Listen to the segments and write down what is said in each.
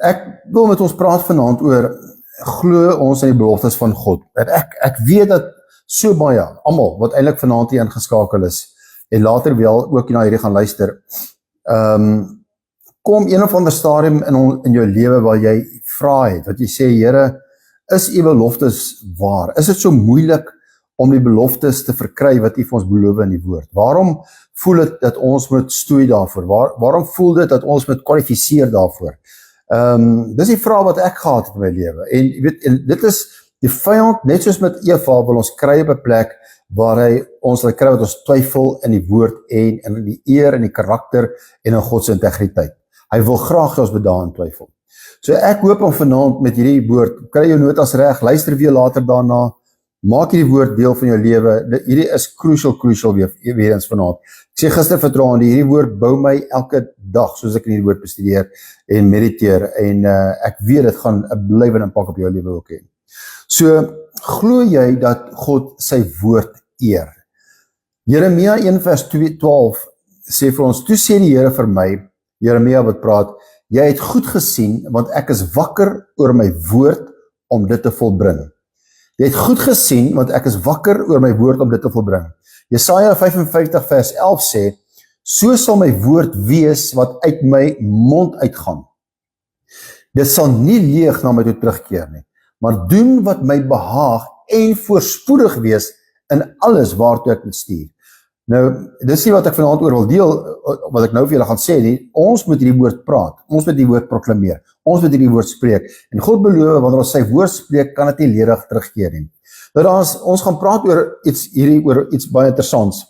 ek wil met ons praat vanaand oor, glo ons in die beloftes van God. En ek weet dat so baie, almal wat eintlik vanaand hier ingeskakel is, en later wel ook na hierdie gaan luister, kom een of ander stadium in jou lewe waar jy vra het, wat jy sê, Here, is u beloftes waar? Is dit so moeilik om die beloftes te verkry wat u vir ons beloof in die woord? Waarom voel dit dat ons moet stoei daarvoor? Waarom voel dit dat ons moet kwalifiseer daarvoor? Dis die vraag wat ek gehad het in my lewe. En jy weet, en dit is die vyand, net soos met Eva, wil ons kry op 'n plek waar hy ons wil kry wat ons twyfel in die woord en in die eer en die karakter en in God se integriteit. Hy wil graag ons bedaan twyfel. So ek hoop om vanaand met hierdie woord, kry jou notas reg, luister weer later daarna, maak hierdie woord deel van jou lewe. Hierdie is crucial weer eens vanaand. Ek sê gister vertrouend, hierdie woord bou my elke dag, soos ek in hierdie woord bestudeer en mediteer, en ek weet dit gaan 'n blywende impak op jou lewe ook hê. So, glo jy dat God sy woord eer? Jeremia 1 vers 12 sê vir ons, toe sê die Here vir my, Jeremia wat praat, jy het goed gesien, want ek is wakker oor my woord om dit te volbring. Jy het goed gesien, want ek is wakker oor my woord om dit te volbring. Jesaja 55 vers 11 sê, so sal my woord wees wat uit my mond uitgaan. Dit sal nie leeg na my toe terugkeer nie, maar doen wat my behaag en voorspoedig wees in alles waartoe ek moet stuur. Nou, dis nie wat ek vanaand oor wil deel, wat ek nou vir julle gaan sê nie. Ons moet hierdie woord praat, ons moet die woord proklameer, ons moet hierdie woord spreek, en God beloof, wanneer ons sy woord spreek, kan dit nie ledig terugkeer nie. Nou, ons gaan praat oor iets baie interessants,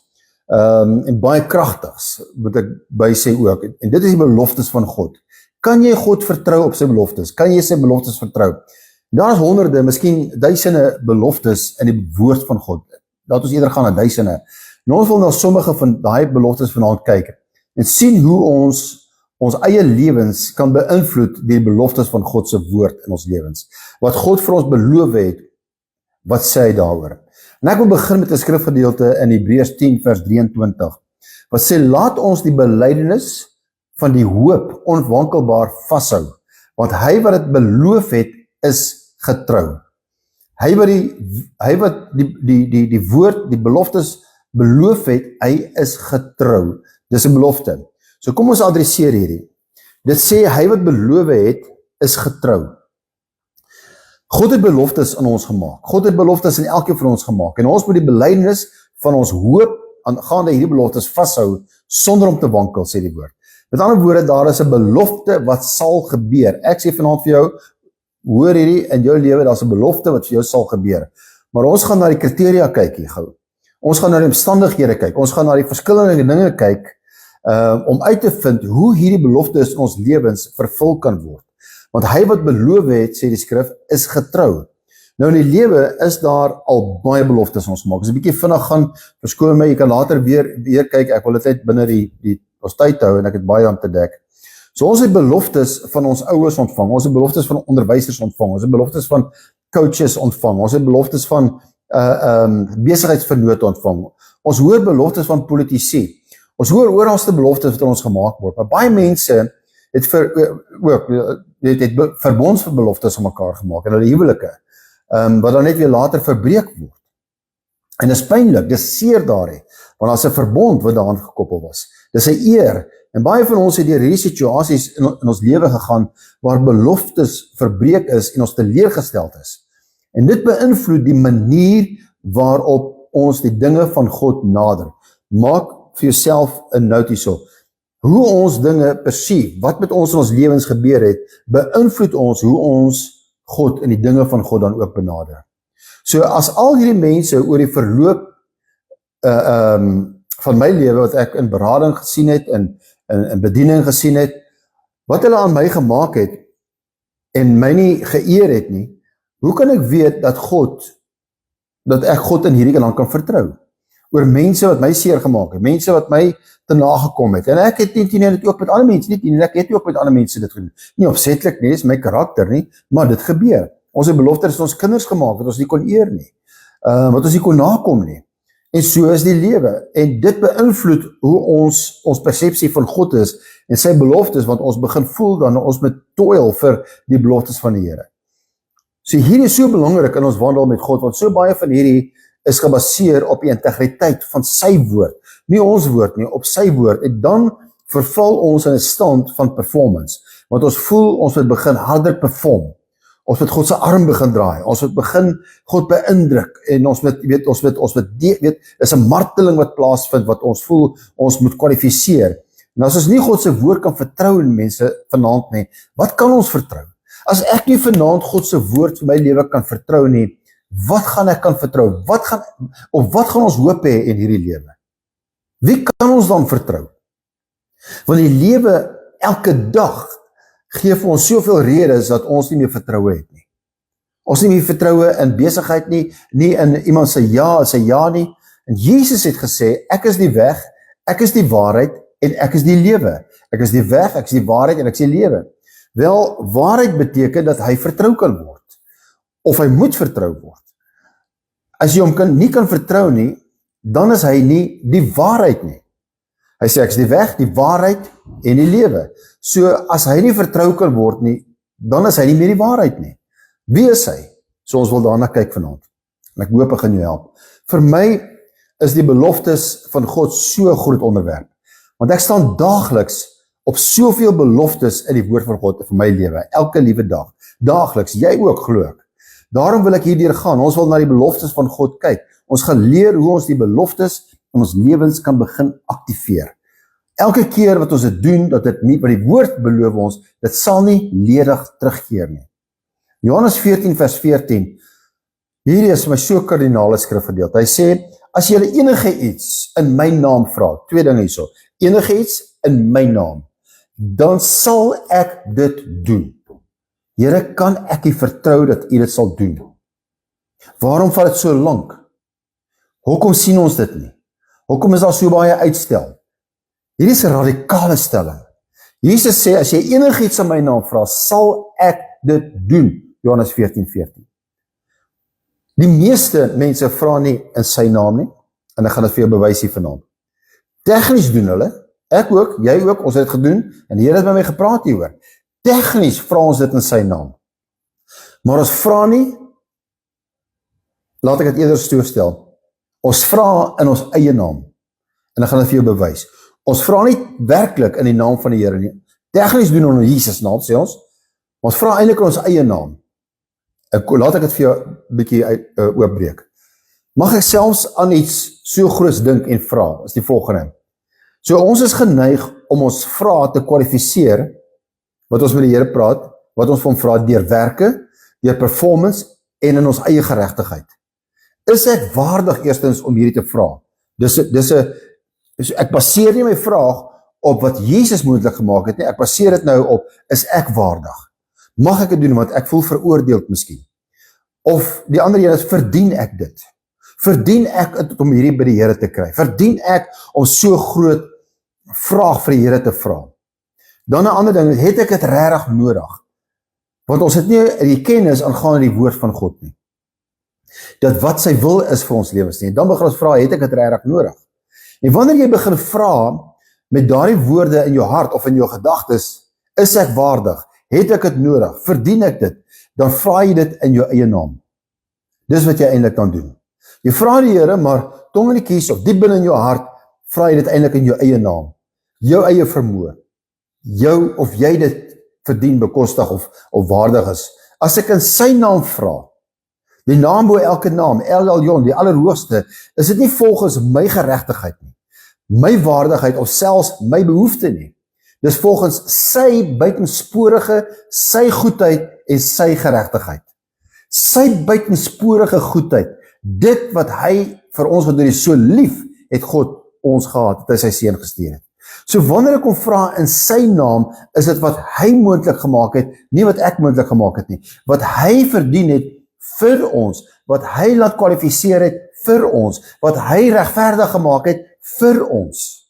en baie kragtigs, moet ek by sê ook, en dit is die beloftes van God. Kan jy God vertrou op sy beloftes? Kan jy sy beloftes vertrou? Daar is honderde, miskien duisende beloftes in die woord van God. Laat ons eerder gaan na duisende. En ons wil na sommige van daai beloftes vanaand kyk en sien hoe ons eie lewens kan beïnvloed die beloftes van God se woord in ons lewens. Wat God vir ons beloof het, wat sê hy daaroor? En ek wil begin met 'n skrifgedeelte in Hebreërs 10 vers 23, wat sê, laat ons die belydenis van die hoop onwankelbaar vashou, want hy wat dit beloof het, is getrou. Hy wat die woord, die beloftes beloof het, hy is getrou. Dis 'n belofte. So kom ons adresseer hierdie. Dit sê, hy wat beloof het, is getrou. God het beloftes aan ons gemaak. God het beloftes aan elkeen van ons gemaak. En ons moet die belydenis van ons hoop aangaande hierdie beloftes vashou, sonder om te wankel, sê die woord. Met ander woorde, daar is 'n belofte wat sal gebeur. Ek sê vanaand vir jou, hoor hierdie, in jou lewe, daar is 'n belofte wat vir jou sal gebeur. Maar ons gaan na die kriteria kyk hier gou. Ons gaan na die omstandighede kyk. Ons gaan na die verskillende dinge kyk, om uit te vind hoe hierdie beloftes in ons lewens vervul kan word. Want hy wat beloof het, sê die skrif, is getrou. Nou in die lewe is daar al baie beloftes ons maak. As 'n bietjie vinnig gaan, verskoon my, jy kan later weer kyk, ek wil dit net binne ons tyd hou, en ek het baie om te dek. So ons het beloftes van ons ouers ontvang, ons het beloftes van onderwysers ontvang, ons het beloftes van coaches ontvang, ons het beloftes van besigheidsvennote ontvang, ons hoor beloftes van politici, ons hoor oralste beloftes wat ons gemaak word, maar baie mense het verbondsbeloftes aan mekaar gemaak, in hulle huwelike, wat dan net weer later verbreek word. En dis pynlik, dis seer daarin, want as 'n verbond wat daaraan gekoppel was, dis 'n eer, en baie van ons het deur hierdie situasies in ons lewe gegaan, waar beloftes verbreek is, en ons teleurgesteld is. En dit beïnvloed die manier waarop ons die dinge van God nader. Maak vir jouself 'n note hierso. Hoe ons dinge perceive, wat met ons in ons lewens gebeur het, beïnvloed ons hoe ons God en die dinge van God dan ook benader. So as al hierdie mense oor die verloop van my lewe, wat ek in berading gesien het, in bediening gesien het, wat hulle aan my gemaak het, en my nie geëer het nie, hoe kan ek weet dat ek God in hierdie land kan vertrou? Oor mense wat my seer gemaak het, mense wat my te nagekom het, en ek het nie dit ook met ander mense, ek het ook met ander mense dit gedoen, nie opsetlik nie, dis my karakter nie, maar dit gebeur. Ons het beloftes aan ons kinders gemaak, wat ons nie kon eer nie, wat ons nie kon nakom nie, En so is die lewe. En dit beïnvloed hoe ons persepsie van God is en sy beloftes, want ons begin voel dan ons moet toil vir die beloftes van die Here. So hierdie is so belangrik in ons wandel met God, want so baie van hierdie is gebaseer op die integriteit van sy woord, nie ons woord nie, op sy woord, en dan verval ons in 'n stand van performance, want ons voel ons moet begin harder perform, ons moet God se arm begin draai, ons moet begin God beïndruk, en ons moet, is 'n marteling wat plaasvind, wat ons voel, ons moet kwalifiseer, en as ons nie God se woord kan vertrou in mense vanaand nie, wat kan ons vertrou? As ek nie vanaand God se woord vir my lewe kan vertrou nie, wat gaan ek kan vertrou? Wat gaan ons hoop hê in hierdie lewe? Wie kan ons dan vertrou? Want die lewe elke dag gee vir ons soveel redes dat ons nie meer vertroue het nie. Ons nie meer vertroue in besigheid nie, nie in iemand se ja nie. En Jesus het gesê, ek is die weg, ek is die waarheid en ek is die lewe. Ek is die weg, ek is die waarheid en ek is die lewe. Wel, waarheid beteken dat hy vertrou kan word. Of hy moet vertrou word. As jy hom nie kan vertrou nie, dan is hy nie die waarheid nie. Hy sê, ek is die weg, die waarheid en die lewe. So, as hy nie vertrou kan word nie, dan is hy nie meer die waarheid nie. Wie is hy? So, ons wil daarna kyk vanaand. En ek hoop ek gaan jou help. Vir my is die beloftes van God so 'n groot onderwerp. Want ek staan daagliks op soveel beloftes in die woord van God vir my lewe. Elke liewe dag. Daagliks, jy ook, glo ek. Daarom wil ek hierdeur gaan. Ons wil na die beloftes van God kyk. Ons gaan leer hoe ons die beloftes in ons lewens kan begin aktiveer. Elke keer wat ons dit doen, dat dit nie, wat die woord beloof ons, dit sal nie ledig terugkeer nie. Johannes 14 vers 14, hierdie is my so kardinale skrifgedeelte. Hy sê, as julle enige iets in my naam vra, twee dinge hierso, enige iets in my naam, dan sal ek dit doen. Here, kan ek nie vertrou dat u dit sal doen? Waarom vat dit so lank? Hoekom sien ons dit nie? Hoekom is daar so baie uitstel? Hierdie is 'n radikale stelling. Jesus sê, as jy enigiets in my naam vra, sal ek dit doen. Johannes 14:14. Die meeste mense vra nie in sy naam nie, en ek gaan dit vir jou bewys hier vanaand. Tegnies doen hulle, ek ook, jy ook, ons het dit gedoen, en die Here het met my gepraat hieroor. Tegnies vra ons dit in sy naam. Maar ons vra nie, laat ek dit eerder so stel, ons vra in ons eie naam, en ek gaan dit vir jou bewys. Ons vra nie werklik in die naam van die Here nie. Tegnies doen ons in Jesus naam, sê ons. Ons vra eintlik in ons eie naam. Laat ek dit vir jou 'n bietjie oopbreek. Mag ek selfs aan iets so groots dink en vra, is die volgende. So ons is geneig om ons vrae te kwalifiseer, wat ons met die Here praat, wat ons van vra deur werke, deur performance en in ons eie geregtigheid. Is ek waardig eerstens om hierdie te vra? Ek baseer nie my vraag op wat Jesus moontlik gemaak het nie, ek baseer dit nou op, is ek waardig? Mag ek dit doen, want ek voel veroordeeld miskien? Of die ander een is, verdien ek dit? Verdien ek het om hierdie by die Here te kry? Verdien ek om so groot vraag vir die Here te vra? Dan 'n ander ding, het ek dit regtig nodig? Want ons het nie die kennis aangaande die woord van God nie. Dat wat sy wil is vir ons lewens nie. Dan begin ons vra, het ek dit regtig nodig? En wanneer jy begin vra met daardie woorde in jou hart of in jou gedagtes, is ek waardig? Het ek dit nodig? Verdien ek dit? Dan vra jy dit in jou eie naam. Dis wat jy eintlik kan doen. Jy vra die Here, maar tong in die kies of diep binne in jou hart, vra jy dit eintlik in jou eie naam. Jou eie vermoë. Of jy dit verdien, bekostig of waardig is. As ek in sy naam vra, die naam bo elke naam, El Elyon, die allerhoogste, is dit nie volgens my geregtigheid nie, my waardigheid of selfs my behoefte nie. Dis volgens sy buitensporige, sy goedheid en sy geregtigheid. Sy buitensporige goedheid, dit wat hy vir ons gedoen het, so lief het God ons gehad, het hy sy seun gestuur het. So wanneer ek hom vra in sy naam, is dit wat hy moontlik gemaak het, nie wat ek moontlik gemaak het nie. Wat hy verdien het vir ons, wat hy laat kwalifiseer het vir ons, wat hy regverdig gemaak het vir ons.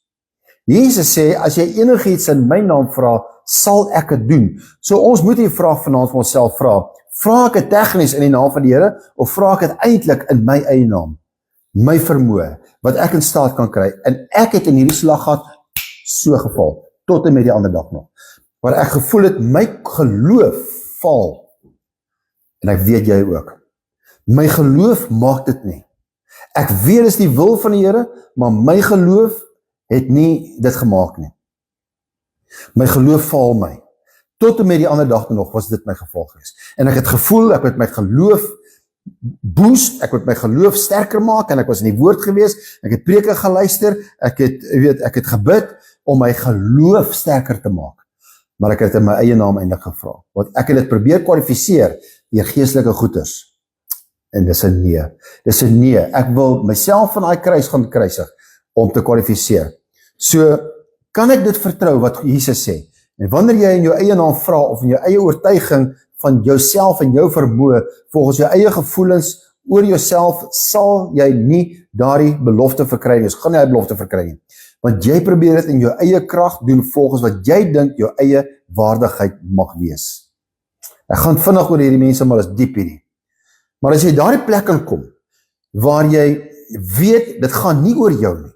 Jesus sê, as jy enigiets in my naam vra, sal ek dit doen. So ons moet die vraag vanaand vir onsself vra. Vra ek dit tegnies in die naam van die Here, of vra ek dit eintlik in my eie naam? my vermoë, wat ek in staat kan kry, en ek het in hierdie slag gehad, so geval, tot en met die ander dag nog, waar ek gevoel het, my geloof val, en ek weet jy ook, my geloof maak dit nie, ek weet dit is die wil van die Here, maar my geloof het nie dit gemaak nie, my geloof val my, tot en met die ander dag nog was dit my geval geweest, en ek het gevoel, ek het my geloof boost, ek het my geloof sterker maak, en ek was in die woord gewees, ek het preke geluister, ek het gebid, om my geloof sterker te maak, maar ek het in my eie naam eintlik gevra, want ek het dit probeer kwalifiseer, deur geestelike goeders, en dis 'n nee, ek wil myself van daai kruis gaan kruisig, om te kwalifiseer, so, kan ek dit vertrou, wat Jesus sê, en wanneer jy in jou eie naam vra, of in jou eie oortuiging, van jouself en jou vermoë, volgens jou eie gevoelens, oor jouself, sal jy nie daardie belofte verkry nie, gaan nie die belofte verkry nie, want jy probeer dit in jou eie krag doen, volgens wat jy dink jou eie waardigheid mag wees. Ek gaan vinnig oor hierdie mense, maar is diep hierdie. Maar as jy daardie plek kan kom, waar jy weet, dit gaan nie oor jou nie.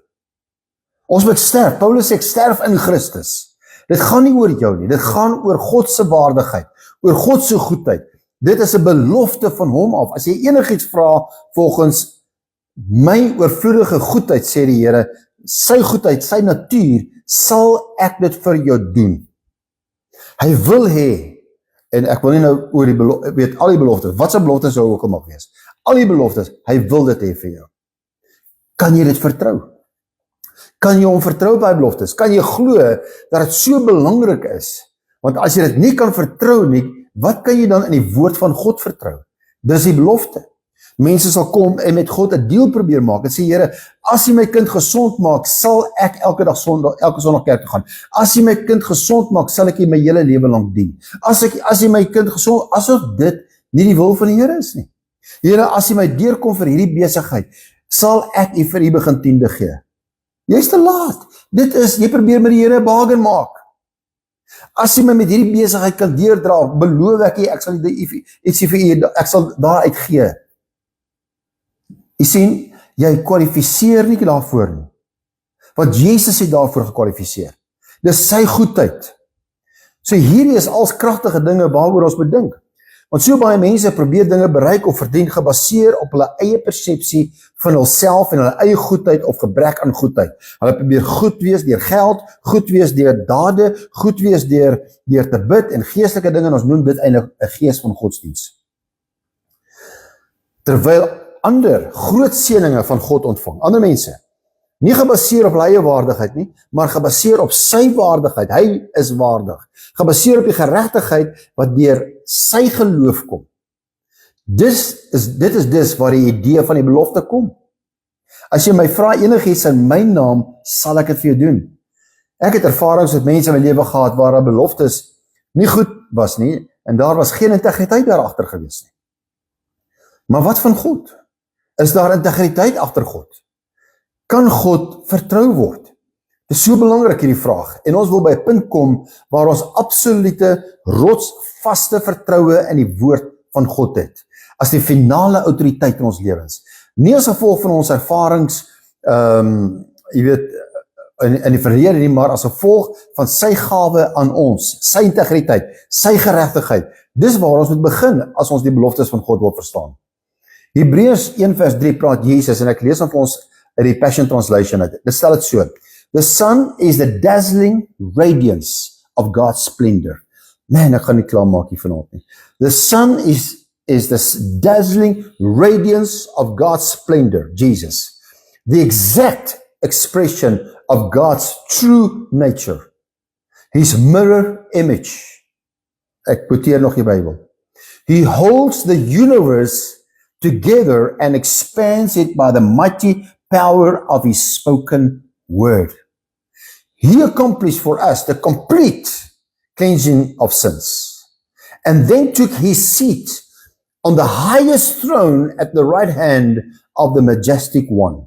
Ons moet sterf, Paulus sê, ek sterf in Christus. Dit gaan nie oor jou nie, dit gaan oor God se waardigheid, oor God se goedheid. Dit is 'n belofte van hom af. As jy enigiets vra, volgens my oorvloedige goedheid, sê die Here, sy goedheid, sy natuur, sal ek dit vir jou doen. Hy wil hê, en ek wil nie nou oor die weet al die beloftes, wat se beloftes sou ook al mag wees, al die beloftes, hy wil dit hê vir jou. Kan jy dit vertrou? Kan jy hom vertrou by beloftes? Kan jy glo dat dit so belangrik is? Want as jy dit nie kan vertrou nie, wat kan jy dan in die woord van God vertrou? Dis die belofte. Mense sal kom en met God 'n deal probeer maak en sê, Here, as jy my kind gesond maak, sal ek elke Sondag kerk toe gaan. As jy my kind gesond maak, sal ek jy my hele lewe lank dien. As jy my kind gesond, asof dit nie die wil van die Here is nie. Here, as jy my deurkom vir hierdie besigheid, sal ek u vir u begin tiende gee. Jy's te laat. Dit is, jy probeer met die Here 'n bargain maak. As jy my met hierdie besigheid kan deurdra, beloof ek sal ietsie vir u, ek sal daaruit gee. Jy sien, jy kwalifiseer nie daarvoor nie. Want Jesus het daarvoor gekwalifiseer. Dis sy goedheid. So hierdie is als kragtige dinge waaroor ons moet dink. Want so baie mense probeer dinge bereik of verdien gebaseer op hulle eie persepsie van hulself en hulle eie goedheid of gebrek aan goedheid. Hulle probeer goed wees deur geld, goed wees deur dade, goed wees deur te bid en geestelike dinge, en ons noem dit eintlik 'n gees van godsdiens. Terwyl ander groot seëninge van God ontvang, ander mense, nie gebaseer op hulle eie waardigheid nie, maar gebaseer op sy waardigheid, hy is waardig, gebaseer op die geregtigheid wat deur sy geloof kom. Dit is dus waar die idee van die belofte kom. As jy my vra enigiets in my naam, sal ek dit vir jou doen. Ek het ervarings met mense in my lewe gehad waar daar beloftes nie goed was nie, en daar was geen integriteit daarachter gewees nie. Maar wat van God? Is daar integriteit agter God? Kan God vertrou word? Dit is so belangrik hierdie vraag, en ons wil by 'n punt kom waar ons absolute rotsvaste vertroue in die woord van God het, as die finale autoriteit in ons lewens. Nie as gevolg van ons ervarings, jy weet, in die verlede nie, maar as gevolg van sy gawe aan ons, sy integriteit, sy geregtigheid. Dis waar ons moet begin, as ons die beloftes van God wil verstaan. Hebreërs 1 vers 3 praat Jesus, en ek lees dan vir ons in die Passion Translation uit. Dit stel dit so: The sun is the dazzling radiance of God's splendor. Man, ek gaan nie klaar maak hier vanaand nie. The sun is this dazzling radiance of God's splendor, Jesus. The exact expression of God's true nature. His mirror image. Ek quoteer nog die Bybel. He holds the universe together and expands it by the mighty power of his spoken word. He accomplished for us the complete cleansing of sins, and then took his seat on the highest throne at the right hand of the majestic one.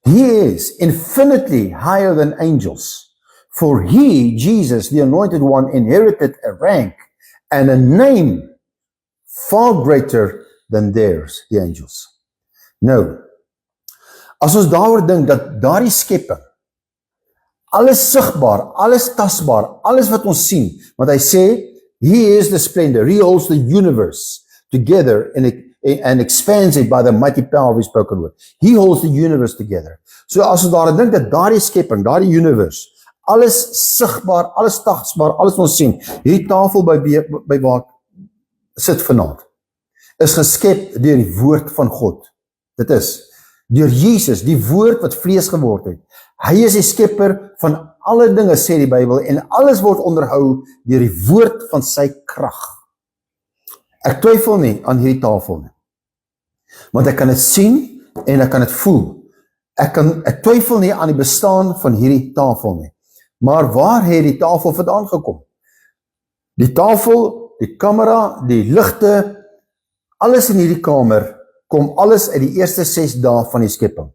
He is infinitely higher than angels, for he, Jesus, the anointed one, inherited a rank and a name far greater than theirs, the angels. No, As ons daaroor dink dat daardie skepping, alles sigbaar, alles tasbaar, alles wat ons sien, want hy sê, He is the splendor, He holds the universe together and expands it by the mighty power of His spoken word. He holds the universe together. So as ons daaraan dink dat daardie skepping, daardie universe, alles sigbaar, alles tasbaar, alles ons sien, hierdie tafel by waar ek sit vanaand, is geskep deur die woord van God. Dit is deur Jesus, die woord wat vlees geword het. Hy is die skepper van alle dinge, sê die Bybel, en alles word onderhou deur die woord van sy krag. Ek twyfel nie aan hierdie tafel nie, want ek kan dit sien en ek kan dit voel. Ek twyfel nie aan die bestaan van hierdie tafel nie. Maar waar het die tafel vandaan gekom? Die tafel, die kamera, die ligte, alles in hierdie kamer, kom alles uit die eerste 6 dae van die skepping.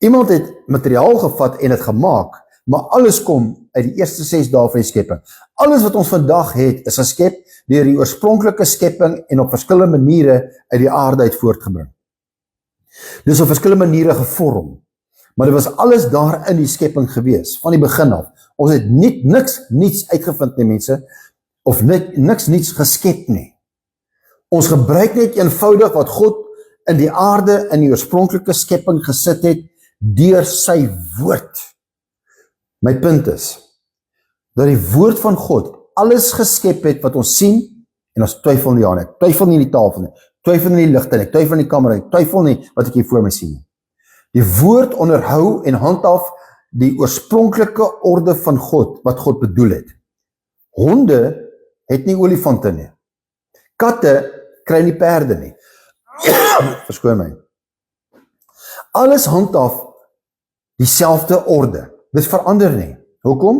Iemand het materiaal gevat en het gemaak, maar alles kom uit die eerste 6 dae van die skepping. Alles wat ons vandag het, is geskep deur die oorspronklike skepping en op verskillende maniere uit die aarde uit voortgebring. Dis op verskillende maniere gevorm, maar dit was alles daar in die skepping gewees, van die begin af. Ons het niks niets uitgevind nie, mense, of niks niets geskep nie. Ons gebruik net eenvoudig wat God in die aarde, in die oorspronklike skepping gesit het, deur sy woord. My punt is, dat die woord van God alles geskep het wat ons sien, en ons twyfel nie aan het. Twyfel nie in die tafel nie, twyfel nie in die ligte nie, twyfel nie in die kamera nie, twyfel nie wat ek hier voor my sien nie. Die woord onderhou en handhaaf die oorspronklike orde van God, wat God bedoel het. Honde het nie olifante nie. Katte kry nie perde nie. Verskoon my. Alles handhaaf dieselfde orde. Dit verander nie. Hoekom?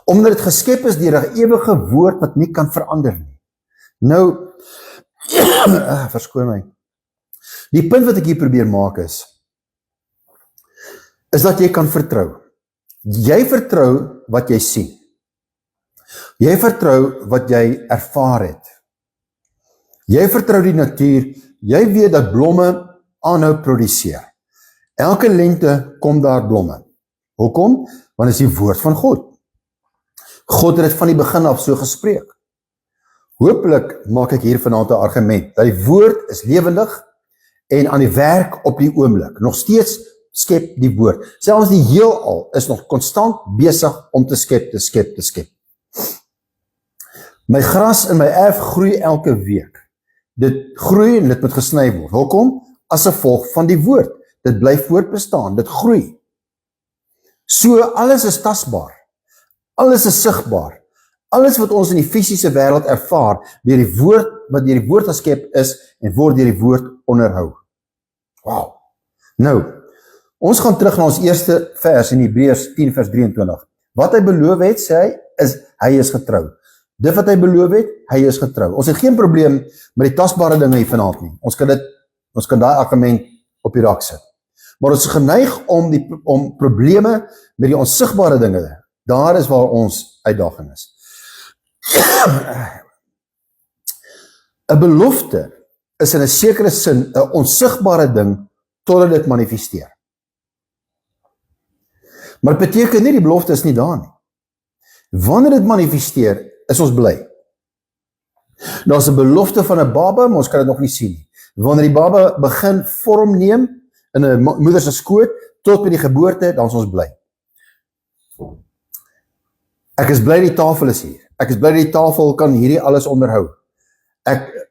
Omdat dit geskep is deur 'n ewige woord wat nie kan verander nie. Nou, verskoon my. Die punt wat ek hier probeer maak is dat jy kan vertrou. Jy vertrou wat jy sien. Jy vertrou wat jy ervaar het. Jy vertrou die natuur. Jy weet dat blomme aanhou produseer. Elke lente kom daar blomme. Hoekom? Want dit is die woord van God. God het dit van die begin af so gespreek. Hopelik maak ek hier vanaand 'n argument, dat die woord is lewendig en aan die werk op die oomblik. Nog steeds skep die woord. Selfs die heelal is nog konstant besig om te skep. My gras in my erf groei elke week. Dit groei en dit moet gesny word. Hoekom? As gevolg van die woord. Dit bly voortbestaan, dit groei. So alles is tasbaar. Alles is sigbaar. Alles wat ons in die fisiese wêreld ervaar, deur die woord wat deur die woord geskep is en word deur die woord onderhou. Wow. Nou, ons gaan terug na ons eerste vers in Hebreërs 10 vers 23. Wat hy beloof het, sê hy is getrou. Dit wat hy beloof het, hy is getrou. Ons het geen probleem met die tasbare dinge hier vanaand nie. Ons kan daai argument op die rak sit. Maar ons is geneig om probleme met die onsigbare dinge. Daar is waar ons uitdaging is. 'n belofte is in 'n sekere sin 'n onsigbare ding totdat dit manifesteer. Maar dit beteken nie die belofte is nie daar nie. Wanneer dit manifesteer, is ons bly. Daar is 'n belofte van 'n baba, maar ons kan dit nog nie sien nie. Wanneer die baba begin vorm neem in 'n moeder se skoot tot by die geboorte, dan is ons bly. Ek is bly die tafel is hier. Ek is bly die tafel kan hierdie alles onderhou.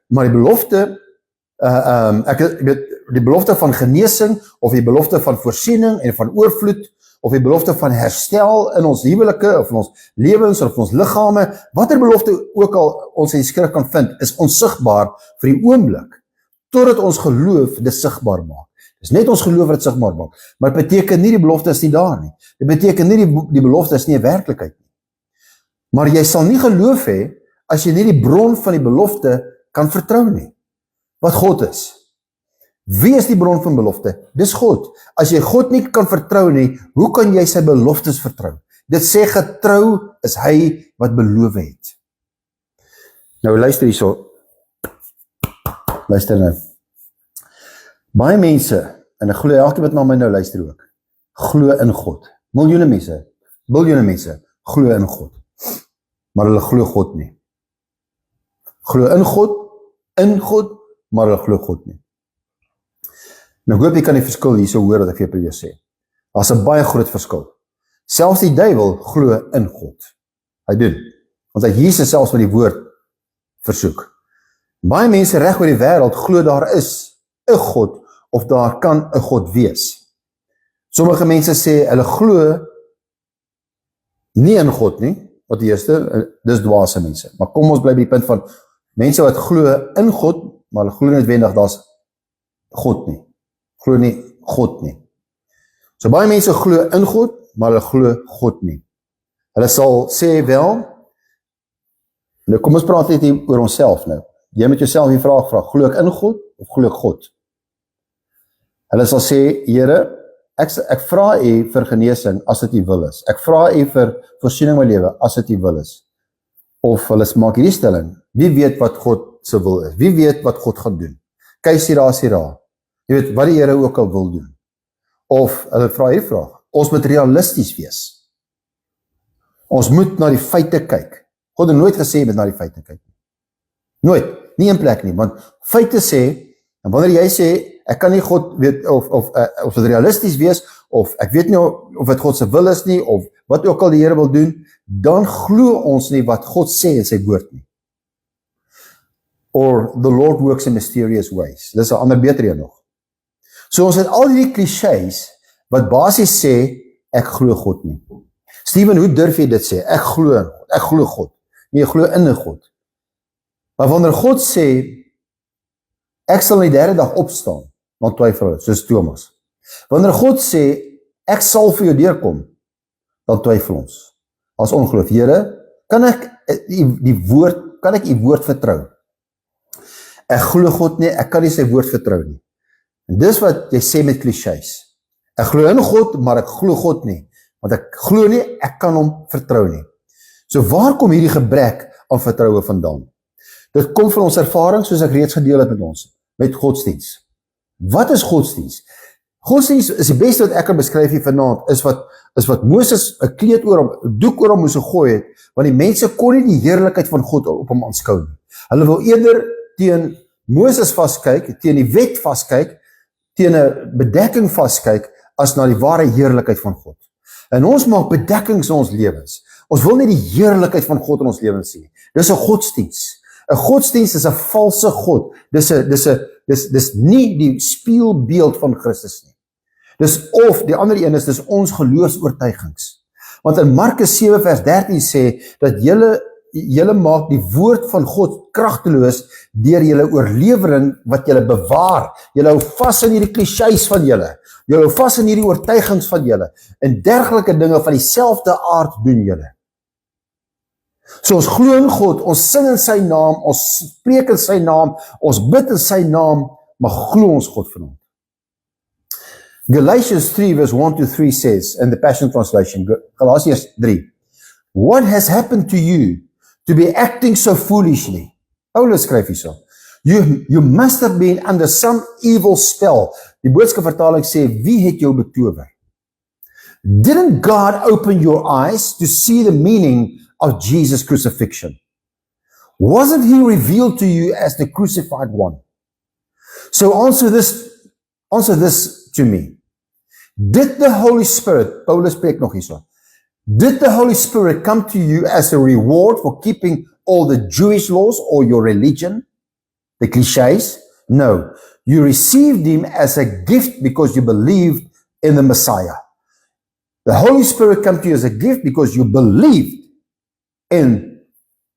Maar die belofte, die belofte van genesing, of die belofte van voorsiening en van oorvloed, of die belofte van herstel in ons huwelike, of in ons lewens, of in ons liggame, watter belofte ook al ons in die skrif kan vind, is onsigbaar vir die oomblik, totdat ons geloof dit sigbaar maak. Dis net ons geloof wat dit sigbaar maak, maar dit beteken nie die belofte is nie daar nie. Dit beteken nie die belofte is nie 'n werklikheid nie. Maar jy sal nie geloof hê as jy nie die bron van die belofte kan vertrou nie, wat God is. Wie is die bron van belofte? Dis God. As jy God nie kan vertrou nie, hoe kan jy sy beloftes vertrou? Dit sê getrou is hy wat beloof het. Nou luister hierso. Luister nou. Baie mense en ek glo elke wat na my nou luister ook, glo in God. Miljoene mense, glo in God. Maar hulle glo God nie. Glo in God, maar hulle glo God nie. Nou ek hoop jy kan die verskil hierso hoor wat ek vir jou sê. Daar's 'n baie groot verskil. Selfs die duiwel glo in God. Hy doen. Want hy Jesus selfs met die woord versoek. Baie mense reg oor die wêreld glo daar is 'n God of daar kan 'n God wees. Sommige mense sê hulle glo nie in God nie, wat die eerste, dis dwaase mense. Maar kom ons bly by die punt van mense wat glo in God, maar hulle glo noodwendig daar's God nie. Glo nie God nie. So baie mense glo in God, maar hulle glo God nie. Hulle sal sê wel, nou kom ons praat net hier oor onsself nou. Jy moet jouself die vraag vra, glo ek in God of glo ek God? Hulle sal sê, Here, ek vra U vir genesing as dit U wil is. Ek vra U vir voorsiening in my lewe as dit U wil is. Of hulle maak hierdie stelling, wie weet wat God se wil is? Wie weet wat God gaan doen? Sira. Jy weet wat die Here ook al wil doen. Of hulle vra hierdie vraag, ons moet realisties wees. Ons moet na die feite kyk. God het nooit gesê met na die feite kyk. Nooit, nie in plek nie, want feite sê, en wanneer jy sê, ek kan nie God weet, of dit realisties wees, of ek weet nie of dit God se wil is nie, of wat ook al die Here wil doen, dan glo ons nie wat God sê in sy woord nie. Or the Lord works in mysterious ways. Dis 'n ander beter een nog. So ons het al die clichés wat basies sê, ek glo God nie. Steven, hoe durf jy dit sê? Ek glo in God, ek glo God. Nee, ek glo in 'n God. Maar wanneer God sê, ek sal in die derde dag opstaan, dan twyfel hulle, soos Thomas. Wanneer God sê, ek sal vir jou deurkom, dan twyfel ons. As ongeloof, Here, kan ek U woord vertrou? Ek glo God nie, ek kan nie sy woord vertrou nie. En dis wat jy sê met clichés. Ek glo in God, maar ek glo God nie. Want ek glo nie, ek kan hom vertrou nie. So waar kom hierdie gebrek aan vertroue vandaan? Dit kom van ons ervaring, soos ek reeds gedeel het met ons, met godsdiens. Wat is godsdiens? Godsdiens is die beste wat ek kan beskryf hier vanaand, is wat Moses 'n kleed oor hom, 'n doek oor hom moes gegooi het, want die mense kon nie die heerlikheid van God op hom aanskou nie. Hulle wil eerder teen Moses vaskyk, teen die wet vaskyk, teen 'n bedekking vaskyk, as na die ware heerlikheid van God. En ons maak bedekkings in ons lewens. Ons wil nie die heerlikheid van God in ons lewens sien. Dis 'n godsdiens. 'n Godsdiens is 'n valse God. Dis nie die spieelbeeld van Christus nie. Of die ander een is, dis ons geloofsoortuigings. Want in Markus 7 vers 13 sê, dat julle maak die woord van God kragteloos deur julle oorlewering wat julle bewaar. Julle hou vas in hierdie clichés van julle. Julle hou vas in hierdie oortuigings van julle. En dergelike dinge van dieselfde aard doen julle. So ons glo in God, ons sing in sy naam, ons spreek in sy naam, ons bid in sy naam, maar glo ons God vanaand. Galatians 3 verse 1-3 says, in the Passion Translation, Galatians 3, what has happened to you to be acting so foolishly? Paulus skryf hierso. You must have been under some evil spell. Die boodskapvertaling sê, wie het jou betower? Didn't God open your eyes to see the meaning of Jesus' crucifixion? Wasn't he revealed to you as the crucified one? So answer this to me. Did the Holy Spirit, Paulus spreek nog hierso, did the Holy Spirit come to you as a reward for keeping all the Jewish laws or your religion? The clichés? No. You received him as a gift because you believed in the Messiah. The Holy Spirit came to you as a gift because you believed in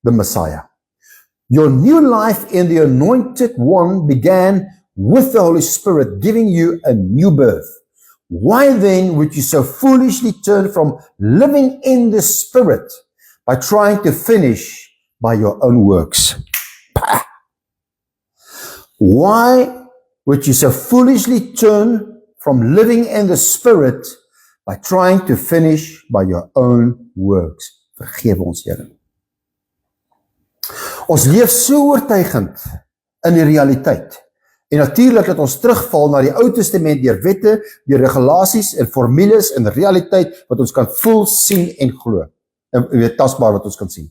the Messiah. Your new life in the Anointed One began with the Holy Spirit giving you a new birth. Why then would you so foolishly turn from living in the Spirit by trying to finish by your own works? Why would you so foolishly turn from living in the Spirit by trying to finish by your own works? Vergewe ons, Here. Ons leef so oortuigend in die realiteit En natuurlik dat ons terugval na die Ou Testament deur wette, deur regulasies en formules en realiteit wat ons kan voel, sien en glo. En weet tasbaar wat ons kan sien.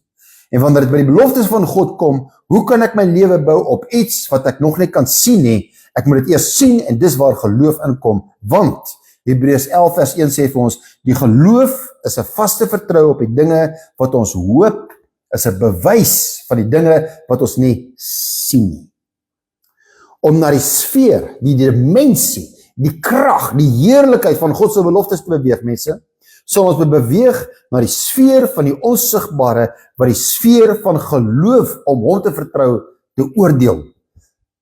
En wanneer dit by die beloftes van God kom, hoe kan ek my lewe bou op iets wat ek nog nie kan sien nie? Ek moet dit eers sien en dis waar geloof inkom, want Hebreërs 11 vers 1 sê vir ons, die geloof is 'n vaste vertroue op die dinge wat ons hoop, is 'n bewys van die dinge wat ons nie sien nie. Om na die sfeer, die dimensie, die krag, die heerlikheid van God se beloftes te beweeg, mense, sal ons beweeg na die sfeer van die onsigbare, wat die sfeer van geloof om hom te vertrou, te oordeel,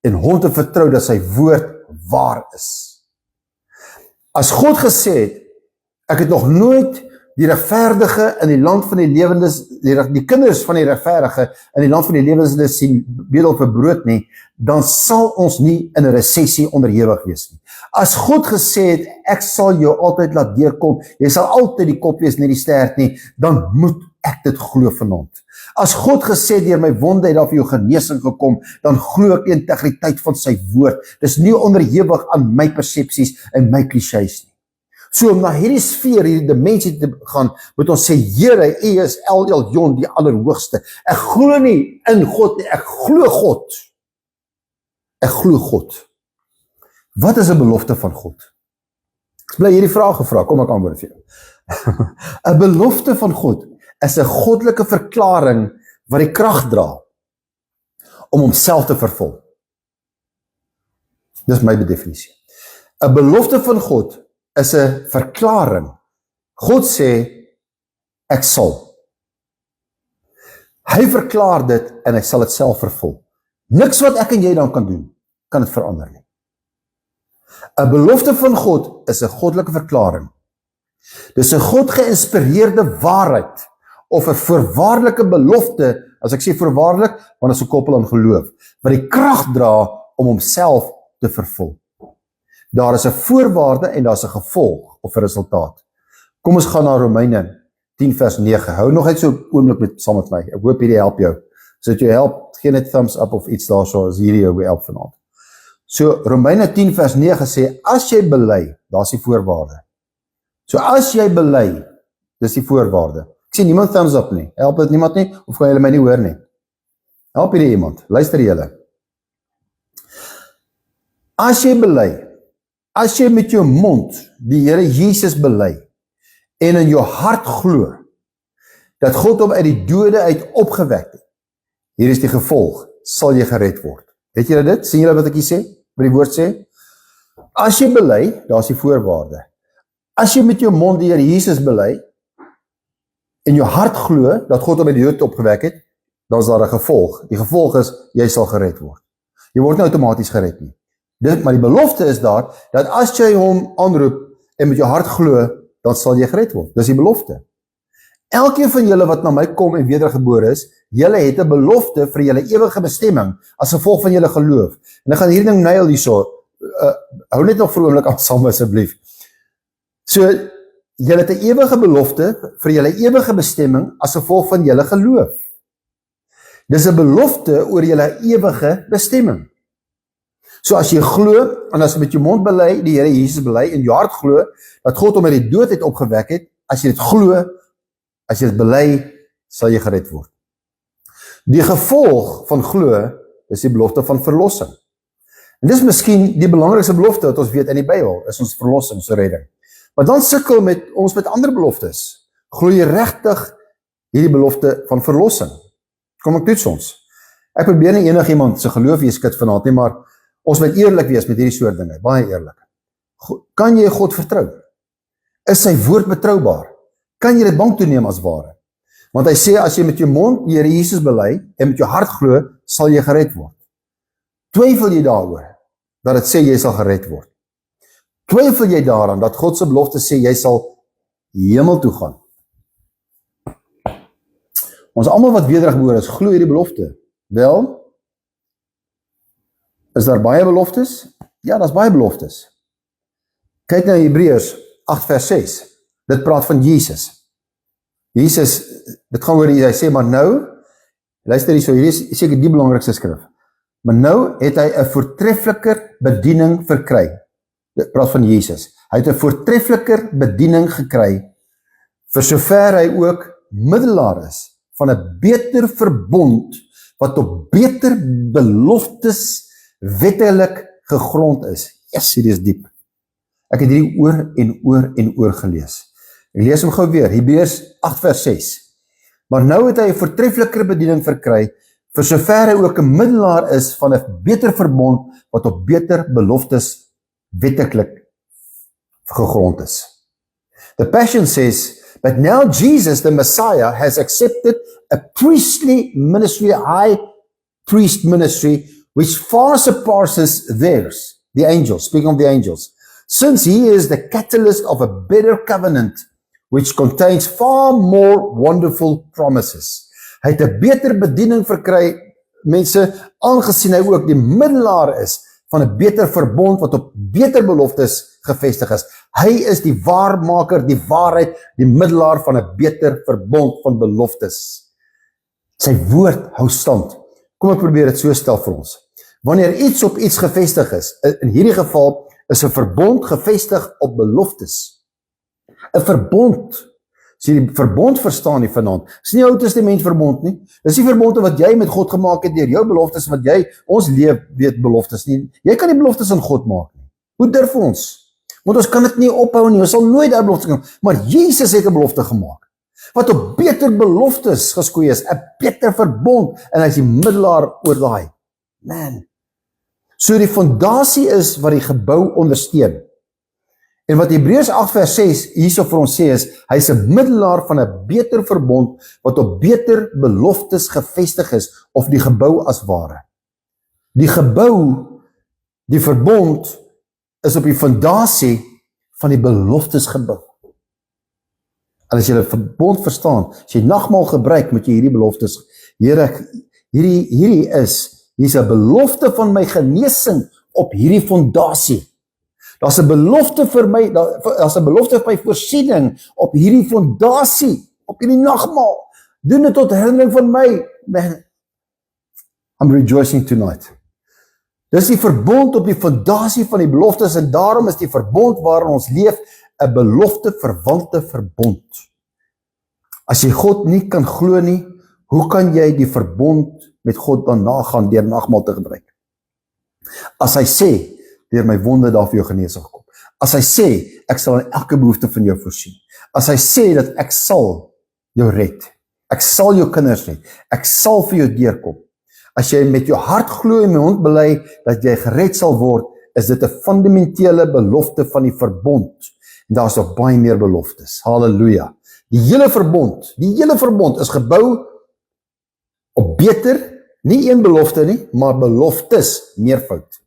en hom te vertrou dat sy woord waar is. As God gesê het, ek het nog nooit die regverdige in die land van die lewendes, die kinders van die regverdige in die land van die lewendes sien bedel vir brood nie, dan sal ons nie in 'n resessie onderhewig wees nie. As God gesê het, ek sal jou altyd laat deurkom, jy sal altyd die kop wees, nie die stert nie, dan moet ek dit glo vanaand. As God gesê het, deur my wonde het daar vir jou genesing gekom, dan glo ek die integriteit van sy woord. Dis nie onderhewig aan my persepsies en my klisjées nie. So om na hierdie sfeer, hierdie dimensie te gaan, moet ons sê, Here, U is El Elyon, die Allerhoogste. Ek glo nie in God nie, ek glo God. Ek glo God. Wat is 'n belofte van God? Ek bly hierdie vraag gevra, kom ek antwoord vir jou. 'n belofte van God is 'n goddelike verklaring wat die krag dra om homself te vervul. Dis my definisie. 'n belofte van God is 'n verklaring. God sê, ek sal. Hy verklaar dit en hy sal dit self vervul. Niks wat ek en jy dan kan doen, kan dit verander nie. 'n belofte van God is 'n goddelike verklaring. Dis 'n God geïnspireerde waarheid of 'n voorwaardelike belofte, as ek sê voorwaardelik, want dit is gekoppel aan geloof, wat die krag dra om homself te vervul. Daar is 'n voorwaarde en daar is 'n gevolg of 'n resultaat. Kom ons gaan na Romeine 10 vers 9. Hou nog net so 'n oomblik saam met my. Ek hoop hierdie help jou. So dit jou help, gee net thumbs up of iets daarso as hierdie jou help vanaand. So Romeine 10 vers 9 sê, as jy bely, daar's die voorwaarde. So as jy bely, dis die voorwaarde. Ek sien niemand thumbs up nie. Help dit niemand nie, of gaan julle my nie hoor nie? Help hierdie iemand, luister julle. As jy bely, as jy met jou mond die Here Jesus bely, en in jou hart glo, dat God hom uit die dode uit opgewek het, hier is die gevolg, sal jy gered word. Weet julle dit? Sien julle wat ek hier sê? Wat die woord sê? As jy bely, daar is die voorwaarde. As jy met jou mond die Here Jesus bely, en jou hart glo, dat God hom uit die dood opgewek het, dan is daar 'n gevolg. Die gevolg is, jy sal gered word. Jy word nie outomaties gered nie. Maar die belofte is daar, dat as jy hom aanroep, en met jou hart glo, dan sal jy gered word. Dis die belofte. Elkeen van julle wat na my kom en wedergebore is, julle het 'n belofte vir julle ewige bestemming, as gevolg van julle geloof. En ek gaan hierdie ding nail hierso, hou net nog vir 'n oomblik aan saam asseblief. So, julle het 'n ewige belofte vir julle ewige bestemming, as gevolg van julle geloof. Dis 'n belofte oor julle ewige bestemming. So as jy glo, en as jy met jou mond bely, die Here Jesus bely, en jou hart glo, dat God hom uit die dood het opgewek het, as jy dit glo, as jy dit bely, sal jy gered word. Die gevolg van glo, is die belofte van verlossing. En dis miskien die belangrikste belofte wat ons weet in die Bybel, is ons verlossing, so redding. Maar dan sukkel ons met ander beloftes. Glo jy regtig hierdie belofte van verlossing? Kom ek toets ons. Ek probeer nie enigiemand se geloof hier skit vanaand nie, maar ons moet eerlik wees met hierdie soort dinge, baie eerlik. Kan jy God vertrou? Is sy woord betroubaar? Kan jy dit bank toeneem as ware? Want hy sê, as jy met jou mond die Here Jesus bely, en met jou hart glo, sal jy gered word. Twyfel jy daaroor, dat dit sê jy sal gered word? Twyfel jy daaraan, dat God se belofte sê, jy sal hemel toe gaan? Ons almal wat wedergebore is, glo hierdie belofte. Wel, is daar baie beloftes? Ja, daar's baie beloftes. Kyk na Hebreërs 8 vers 6. Dit praat van Jesus. Jesus, dit gaan oor, hy sê, maar nou, luister hier so, hier is seker die belangrikste skrif. Maar nou het hy 'n voortreffeliker bediening verkry. Dit praat van Jesus. Hy het 'n voortreffeliker bediening gekry, vir sover hy ook middelaar is van 'n beter verbond, wat op beter beloftes wettelik gegrond is. Yes, dit is diep. Ek het hierdie oor en oor en oor gelees. Ek lees hom gou weer, Hebreërs 8 vers 6. Maar nou het hy 'n voortreffeliker bediening verkry, vir sover hy ook 'n middelaar is van 'n beter verbond, wat op beter beloftes wettelik gegrond is. The Passion says, but now Jesus, the Messiah, has accepted a priestly ministry, a high priest ministry, which far surpasses theirs, the angels, speaking of the angels, since he is the catalyst of a better covenant, which contains far more wonderful promises. Hy het 'n beter bediening verkry, mense, aangesien hy ook die middelaar is van 'n beter verbond wat op beter beloftes gevestig is. Hy is die waarmaker, die waarheid, die middelaar van 'n beter verbond van beloftes. Sy woord hou stand. Kom ek probeer dit so stel vir ons. Wanneer iets op iets gevestig is, in hierdie geval is 'n verbond gevestig op beloftes. 'n Verbond, as jy die verbond verstaan nie vanaand, is nie Ou Testament verbond nie. Dis die verbonde wat jy met God gemaak het deur jou beloftes, wat jy, ons leef weet beloftes nie. Jy kan die beloftes aan God maak nie. Hoe durf ons? Want ons kan dit nie ophou nie, ons sal nooit daai belofte kan. Maar Jesus het 'n belofte gemaak, wat op beter beloftes geskoei is, 'n beter verbond, en hy is die middelaar oor daai. Man. So die fondasie is wat die gebou ondersteun. En wat Hebreërs 8 vers 6 hierso vir ons sê is, hy is 'n middelaar van 'n beter verbond, wat op beter beloftes gevestig is, of die gebou as ware. Die gebou, die verbond, is op die fondasie van die beloftes gebou. En as jy die verbond verstaan, as jy nagmaal gebruik, moet jy hierdie beloftes, Here, hierdie is, hier's 'n belofte van my genesing op hierdie fondasie. Daar's 'n belofte vir my, daar's 'n belofte vir my voorsiening op hierdie fondasie, op hierdie nagmaal. Doen dit tot herinnering van my. Man, I'm rejoicing tonight. Dis die verbond op die fondasie van die beloftes, en daarom is die verbond waarin ons leef 'n belofte verwante verbond. As jy God nie kan glo nie, hoe kan jy die verbond met God dan nagaan deur nagmaal te gebruik? As hy sê, deur my wonde daar vir jou genesing gekom. As hy sê, ek sal in elke behoefte van jou voorsien. As hy sê dat ek sal jou red. Ek sal jou kinders red. Ek sal vir jou deurkom. As jy met jou hart glo en met mond bely dat jy gered sal word, is dit 'n fundamentele belofte van die verbond. En daar is nog baie meer beloftes. Halleluja. Die hele verbond is gebou op beter, nie een belofte nie, maar beloftes, meervoud.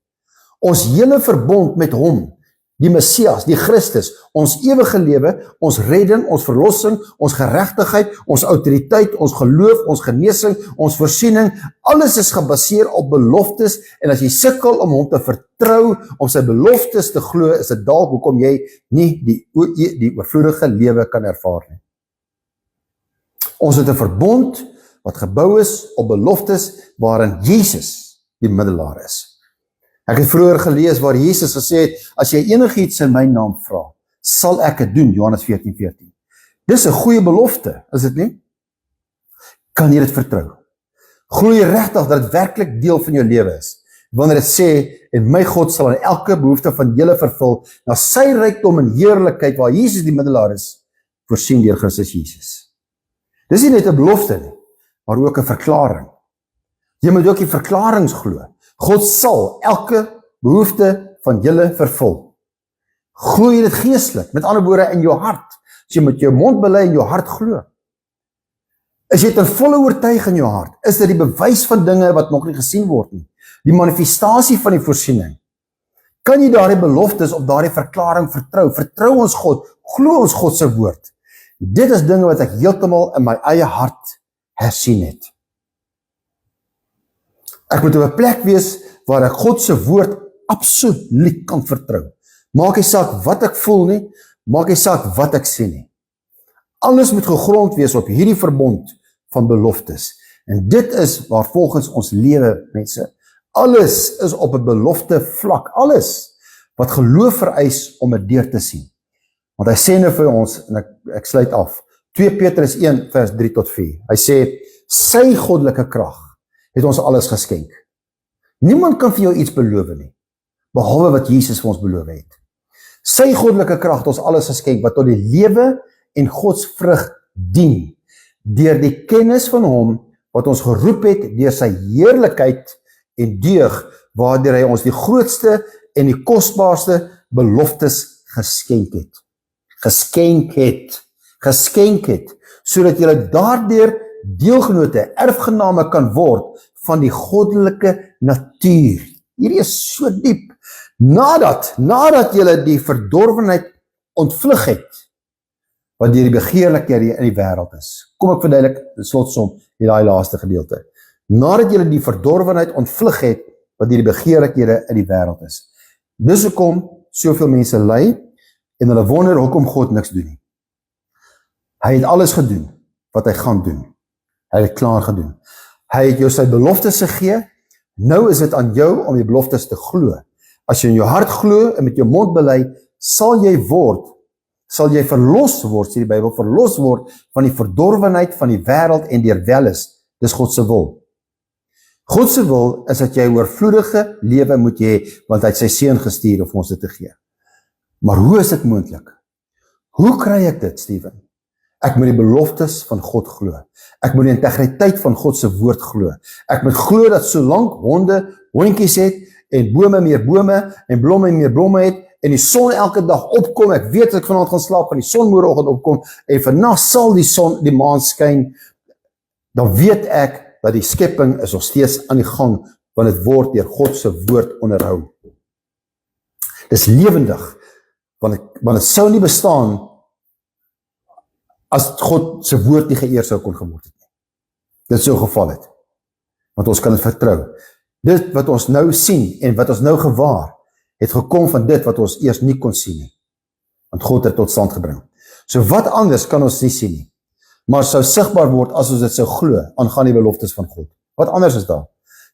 Ons hele verbond met hom, die Messias, die Christus, ons ewige lewe, ons redding, ons verlossing, ons geregtigheid, ons autoriteit, ons geloof, ons genesing, ons voorsiening, alles is gebaseer op beloftes, en as jy sukkel om hom te vertrou, om sy beloftes te glo, is dit dalk hoekom jy nie die oorvloedige lewe kan ervaar nie. Ons het 'n verbond wat gebou is op beloftes, waarin Jesus die middelaar is. Ek het vroeër gelees waar Jesus gesê het, as jy enigiets in my naam vra, sal ek dit doen, Johannes 14:14. Dis 'n goeie belofte, is dit nie? Kan jy dit vertrou? Glo jy regtig dat dit werklik deel van jou lewe is? Wanneer dit sê, en my God sal aan elke behoefte van julle vervul, na sy rykdom en heerlikheid, waar Jesus die middelaar is, voorsien deur Christus Jesus. Dis nie net 'n belofte nie, maar ook 'n verklaring. Jy moet ook die verklaringe glo. God sal elke behoefte van julle vervul. Glo jy dit geestelik, met ander woorde in jou hart. As jy met jou mond bely en jou hart glo. Is jy ten volle oortuig in jou hart, is dit die bewys van dinge wat nog nie gesien word nie. Die manifestasie van die voorsiening. Kan jy daardie beloftes op daardie verklaring vertrou? Vertrou ons God, glo ons God se woord. Dit is dinge wat ek heeltemal in my eie hart hersien het. Ek moet op 'n plek wees waar ek God se woord absoluut kan vertrou. Maak nie saak wat ek voel nie, maak nie saak wat ek sien nie. Alles moet gegrond wees op hierdie verbond van beloftes. En dit is waar volgens ons lewe, mense, Alles is op 'n belofte vlak. Alles wat geloof vereis om dit deur te sien. Want hy sê nou vir ons, en ek sluit af, 2 Petrus 1 vers 3 tot 4. Hy sê, sy goddelike krag het ons alles geskenk. Niemand kan vir jou iets beloof nie, behalwe wat Jesus vir ons beloof het. Sy goddelike krag het ons alles geskenk, wat tot die lewe en Gods vrug dien, deur die kennis van hom, wat ons geroep het, deur sy heerlikheid en deug, waardeur hy ons die grootste en die kosbaarste beloftes geskenk het. Geskenk het, sodat julle daardeur deelgenote, erfgename kan word van die goddelike natuur. Hierdie is so diep. Nadat julle die verdorwenheid ontvlug het, wat deur die begeerlikhede in die wêreld is. Kom ek verduidelik in slotsom in daai laaste gedeelte. Nadat julle die verdorwenheid ontvlug het, wat deur die begeerlikhede in die wêreld is. Dis hoekom soveel mense ly, en hulle wonder hoekom God niks doen nie. Hy het alles gedoen, wat hy gaan doen. Hy het klaar gedoen. Hy het jou sy beloftes gegee, nou is dit aan jou om die beloftes te glo. As jy in jou hart glo en met jou mond bely, sal jy verlos word, sê die Bybel, verlos word van die verdorwenheid van die wêreld en deur welis. Dis God se wil. God se wil is dat jy 'n oorvloedige lewe moet hê, want hy het sy seun gestuur om ons dit te gee. Maar hoe is dit moontlik? Hoe kry ek dit, Steven? Ek moet die beloftes van God glo. Ek moet die integriteit van God se woord glo. Ek moet glo dat solank honde hondjies het, en bome meer bome, en blomme meer blomme het, en die son elke dag opkom, ek weet dat ek vanaand gaan slaap, van die son môreoggend opkom, en vannag sal die maan skyn, dan weet ek dat die skepping is nog steeds aan die gang, want dit word deur God se woord onderhou. Dis lewendig, want dit sou nie bestaan as God se woord nie geëer sou kon geword het nie. Dit sou geval het, want ons kan dit vertrou. Dit wat ons nou sien, en wat ons nou gewaar, het gekom van dit wat ons eers nie kon sien nie, want God het tot stand gebring. So wat anders kan ons nie sien nie, maar sou sigbaar word as ons dit sou glo, aangaan die beloftes van God. Wat anders is daar?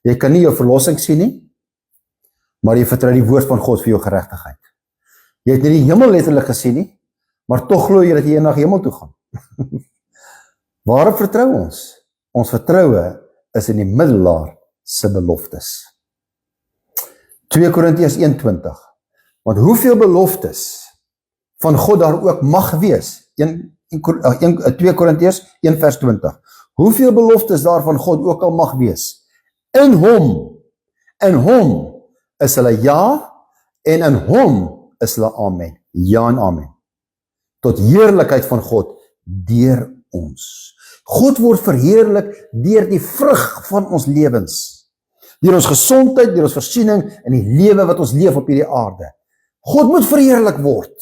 Jy kan nie jou verlossing sien nie, maar jy vertrou die woord van God vir jou geregtigheid. Jy het nie die hemel letterlik gesien nie, maar tog glo jy dat jy eendag hemel toe gaan. Waarop vertrou ons? Ons vertroue is in die middelaar se beloftes. 2 Korintiërs 1:20. Want hoeveel beloftes van God daar ook mag wees, 2 Korintiërs 1 vers 20. Hoeveel beloftes daar van God ook al mag wees, in hom is hulle ja, en in hom is hulle amen. Ja en amen. Tot heerlikheid van God deur ons. God word verheerlik deur die vrug van ons lewens. Deur ons gesondheid, deur ons voorsiening en die lewe wat ons leef op hierdie aarde. God moet verheerlik word.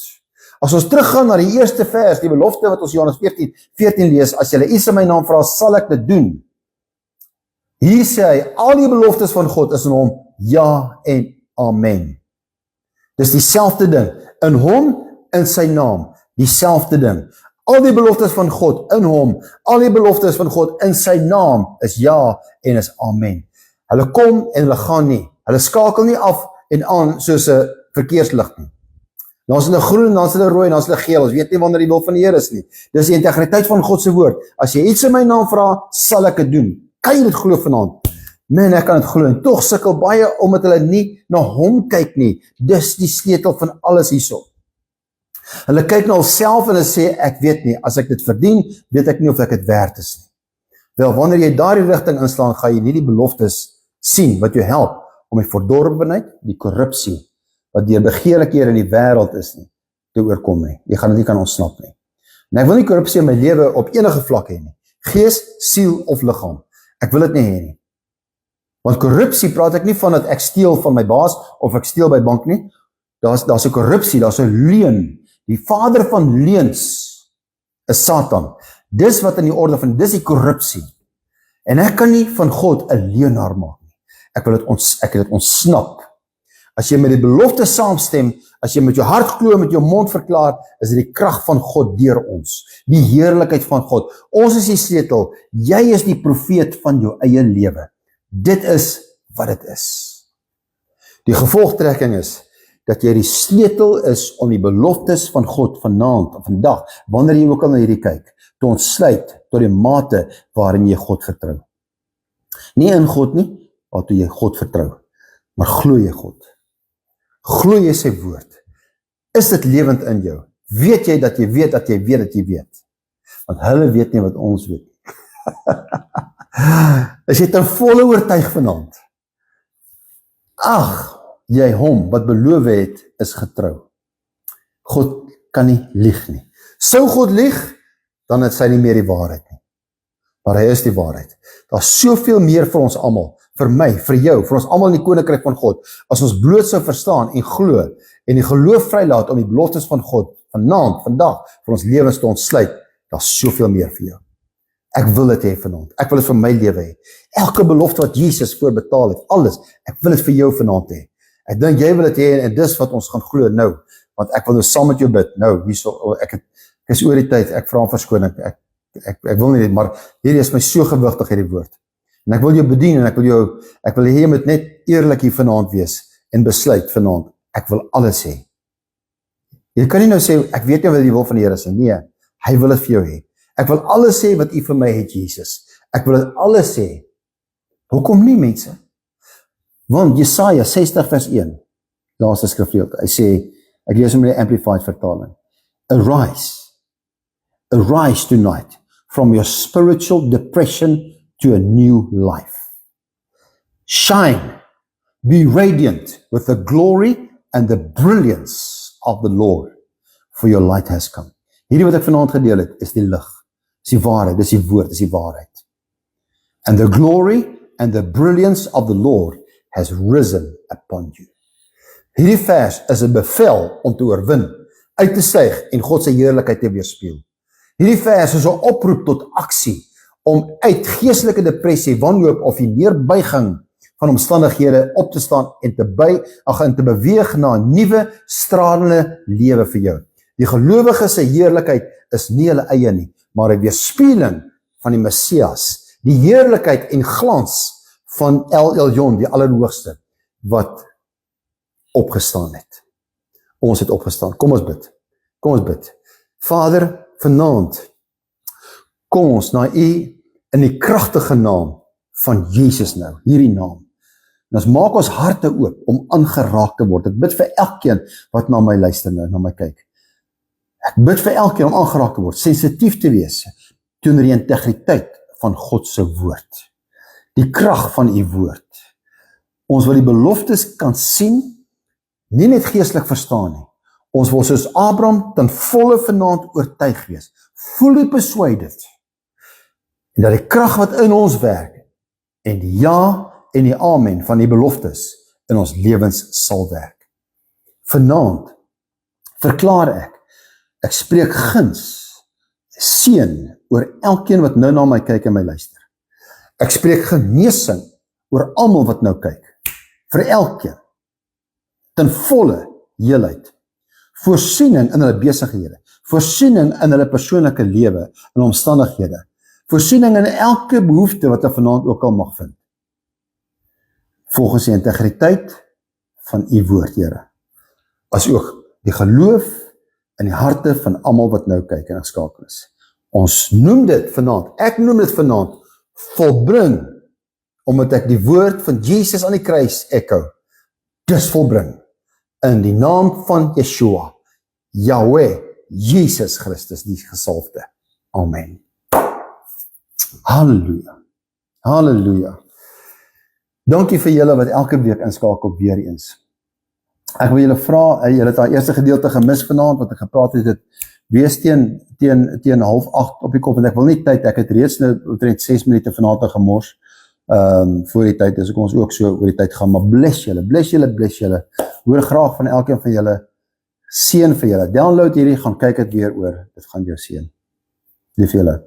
As ons teruggaan na die eerste vers, die belofte wat ons Johannes 14 lees, as julle iets in my naam vra, sal ek dit doen. Hier sê hy, al die beloftes van God is in hom, ja en amen. Dis dieselfde ding, in hom, in sy naam, dieselfde ding. Al die beloftes van God in hom, al die beloftes van God in sy naam is ja en is amen. Hulle kom en hulle gaan nie. Hulle skakel nie af en aan soos 'n verkeerslig nie. Dan is hulle groen, dan is hulle rooi, dan is hulle geel. Ons weet nie wanneer die wil van die Here is nie. Dis die integriteit van God se woord. As jy iets in my naam vra, sal ek dit doen. Kan jy dit glo vanaand? Man, ek kan dit glo en tog sukkel baie omdat hulle nie na hom kyk nie. Dis die sleutel van alles hierso. Hulle kyk na hulself en hulle sê, ek weet nie, as ek dit verdien, weet ek nie of ek dit werd is nie. Wel, wanneer jy daardie rigting inslaan, gaan jy nie die beloftes sien wat jou help om die verdorwenheid, die korrupsie, wat deur begeerlikhede in die wêreld is nie, te oorkom nie. Jy gaan dit nie kan ontsnap nie. En ek wil nie korrupsie in my lewe op enige vlak hê nie. Gees, siel of liggaam. Ek wil dit nie hê nie. Want korrupsie praat ek nie van dat ek steel van my baas of ek steel by bank nie. Daar's 'n korrupsie, daar's 'n leuen. Die vader van leuns is Satan. Dis wat in die orde van, dis die korrupsie. En ek kan nie van God 'n leuenaar maak nie. Ek het dit ontsnap. As jy met die belofte saamstem, as jy met jou hart glo, met jou mond verklaar, is dit die krag van God deur ons. Die heerlikheid van God. Ons is die sleutel. Jy is die profeet van jou eie lewe. Dit is wat dit is. Die gevolgtrekking is, dat jy die sleutel is om die beloftes van God vanaand, of vandag, wanneer jy ook al na hierdie kyk, te ontsluit tot die mate waarin jy God vertrou. Nie in God nie, maar toe jy God vertrou, maar glo jy God. Glo jy sy woord. Is dit lewend in jou? Weet jy dat jy weet dat jy weet dat jy weet? Want hulle weet nie wat ons weet. Is jy ten volle oortuig vanaand? Ag, jy hom wat beloof het, is getrou. God kan nie lieg nie. Sou God lieg, dan is hy nie meer die waarheid nie. Maar hy is die waarheid. Daar is soveel meer vir ons almal, vir my, vir jou, vir ons almal in die koninkryk van God, as ons bloot sou verstaan en glo, en die geloof vrylaat om die beloftes van God, vanaand, vandag, vir ons lewens te ontsluit, daar is soveel meer vir jou. Ek wil dit hê vanaand, ek wil dit vir my lewe hê. Elke belofte wat Jesus voorbetaal het, alles, ek wil dit vir jou vanaand hê. Ek dink jy wil dit hê, en dis wat ons gaan glo nou, want ek wil nou saam met jou bid, nou, hierso, ek is oor die tyd, ek vra om verskoning, ek wil nie dit, maar hierdie is my so gewigtig hierdie woord, en ek wil jou bedien, en ek wil hê jy moet net eerlik hier vanaand wees, en besluit vanaand, ek wil alles hê. Jy kan nie nou sê, ek weet nie wat jy wil van die Here sê, nee, hy wil dit vir jou hê. Ek wil alles sê wat u vir my het, Jesus. Ek wil dit alles sê. Hoekom nie, mense? Want Jesaja 60 vers 1, laaste skrifgedeelte, hy sê, ek lees hom in die Amplified vertaling, arise tonight from your spiritual depression to a new life. Shine, be radiant with the glory and the brilliance of the Lord, for your light has come. Hierdie wat ek vanaand gedeel het, is die lig, is die waarheid, is die woord, is die waarheid. And the glory and the brilliance of the Lord has risen upon you. Hierdie vers is 'n bevel om te oorwin, uit te styg en God se heerlikheid te weerspieël. Hierdie vers is 'n oproep tot aksie om uit geestelike depressie, wanhoop of die neerbuiging van omstandighede op te staan en te beweeg na 'n nuwe stralende lewe vir jou. Die gelowige se heerlikheid is nie hulle eie nie, maar 'n weerspieëling van die Messias, die heerlikheid en glans van El Elyon, die Allerhoogste, wat opgestaan het. Ons het opgestaan. Kom ons bid. Kom ons bid. Vader, vanaand kom ons na u in die kragtige naam van Jesus nou, hierdie naam. En ons maak ons harte oop om aangeraak te word. Ek bid vir elkeen wat na my luister nou, na my kyk. Ek bid vir elkeen om aangeraak te word, sensitief te wees teenoor die integriteit van God se woord. Die krag van u woord. Ons wil die beloftes kan sien, nie net geestelik verstaan nie. Ons wil soos Abraham ten volle vanaand oortuig wees. Fully persuaded. En dat die krag wat in ons werk, en die ja en die amen van die beloftes in ons lewens sal werk. Vanaand verklaar ek spreek guns, seën oor elkeen wat nou na my kyk en my luister. Ek spreek genesing oor almal wat nou kyk, vir elkeen, ten volle heelheid, voorsiening in hulle besighede, voorsiening in hulle persoonlike lewe en omstandighede, voorsiening in elke behoefte wat hulle vanaand ook al mag vind, volgens die integriteit van u woord, Here, as ook die geloof in die harte van almal wat nou kyk en geskakel is. Ons noem dit vanaand, ek noem dit vanaand, volbring, omdat ek die woord van Jesus aan die kruis echo, dis volbring, in die naam van Yeshua, Yahweh, Jesus Christus, die gesalfde. Amen. Halleluja. Halleluja. Dankie vir julle wat elke week inskakel weer eens. Ek wil julle vra, julle het daai eerste gedeelte gemis vanaand, wat ek gepraat het, wees teen 7:30 op die kop, en ek wil nie tyd, ek het reeds nou omtrent 6 minute vanaand gemors, voor die tyd, dus ek ons ook so oor die tyd gaan, maar bless julle, hoor graag van elkeen van julle, seën vir julle, download hierdie, gaan kyk het weer oor, dit gaan jou seën, lief julle.